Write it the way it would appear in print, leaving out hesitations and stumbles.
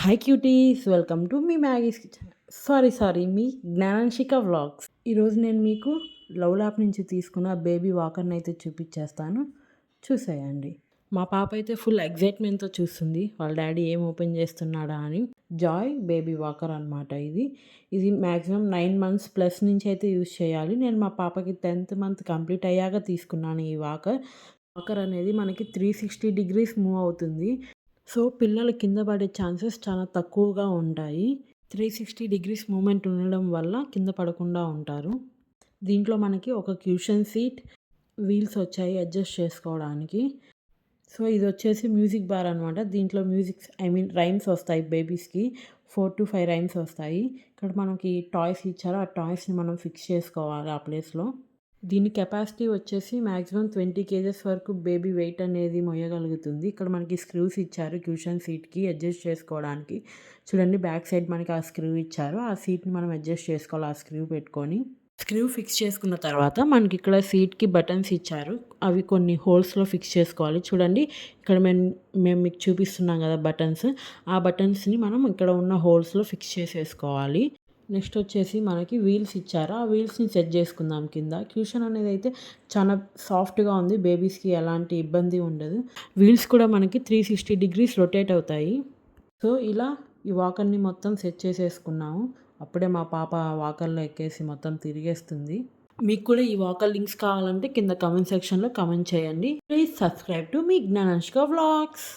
Hi cuties, welcome to మీ Maggie's kitchen. Sorry మీ Gnanamshika vlogs. ఈరోజు నేను మీకు లవ్ ల్యాప్ నుంచి తీసుకున్న బేబీ వాకర్ని అయితే చూపించేస్తాను, చూసేయండి. మా పాప అయితే ఫుల్ ఎగ్జైట్మెంట్తో చూస్తుంది వాళ్ళ డాడీ ఏం ఓపెన్ చేస్తున్నాడా అని. జాయ్ బేబీ వాకర్ అనమాట ఇది మ్యాక్సిమం 9 months ప్లస్ నుంచి అయితే యూస్ చేయాలి. నేను మా పాపకి 10th month కంప్లీట్ అయ్యాక తీసుకున్నాను ఈ వాకర్. వాకర్ అనేది మనకి 360 degrees మూవ్ అవుతుంది. సో పిల్లలు కింద పడే ఛాన్సెస్ చాలా తక్కువగా ఉంటాయి. 360 degrees మూమెంట్ ఉండడం వల్ల కింద పడకుండా ఉంటారు. దీంట్లో మనకి ఒక క్యూషన్ సీట్, వీల్స్ వచ్చాయి అడ్జస్ట్ చేసుకోవడానికి. సో ఇది వచ్చేసి మ్యూజిక్ బార్ అనమాట. దీంట్లో రైమ్స్ వస్తాయి బేబీస్కి. 4 to 5 రైమ్స్ వస్తాయి. ఇక్కడ మనకి టాయ్స్ ఇచ్చారు, ఆ టాయ్స్ని మనం ఫిక్స్ చేసుకోవాలి ఆ ప్లేస్లో. దీని కెపాసిటీ వచ్చేసి మ్యాక్సిమం 20 kgs వరకు బేబీ వెయిట్ అనేది మొయ్యగలుగుతుంది. ఇక్కడ మనకి స్క్రూస్ ఇచ్చారు క్యూషన్ సీట్కి అడ్జస్ట్ చేసుకోవడానికి. చూడండి, బ్యాక్ సైడ్ మనకి ఆ స్క్రూ ఇచ్చారు. ఆ సీట్ని మనం అడ్జస్ట్ చేసుకోవాలి ఆ స్క్రూ పెట్టుకొని. స్క్రూ ఫిక్స్ చేసుకున్న తర్వాత మనకి ఇక్కడ సీట్కి బటన్స్ ఇచ్చారు. అవి కొన్ని హోల్స్లో ఫిక్స్ చేసుకోవాలి. చూడండి, ఇక్కడ మేము మీకు చూపిస్తున్నాం కదా బటన్స్. ఆ బటన్స్ని మనం ఇక్కడ ఉన్న హోల్స్లో ఫిక్స్ చేసేసుకోవాలి. నెక్స్ట్ వచ్చేసి మనకి వీల్స్ ఇచ్చారు. ఆ వీల్స్ని సెట్ చేసుకుందాం కింద. క్యూషన్ అనేది అయితే చాలా సాఫ్ట్గా ఉంది, బేబీస్కి ఎలాంటి ఇబ్బంది ఉండదు. వీల్స్ కూడా మనకి 360 degrees రొటేట్ అవుతాయి. సో ఇలా ఈ వాకర్ని మొత్తం సెట్ చేసేసుకున్నాము. అప్పుడే మా పాప వాకర్లో ఎక్కేసి మొత్తం తిరిగేస్తుంది. మీకు కూడా ఈ వాకర్ లింక్స్ కావాలంటే కింద కమెంట్ సెక్షన్లో కమెంట్ చేయండి. ప్లీజ్ సబ్స్క్రైబ్ టు మీ జ్ఞానాంశిక వ్లాగ్స్.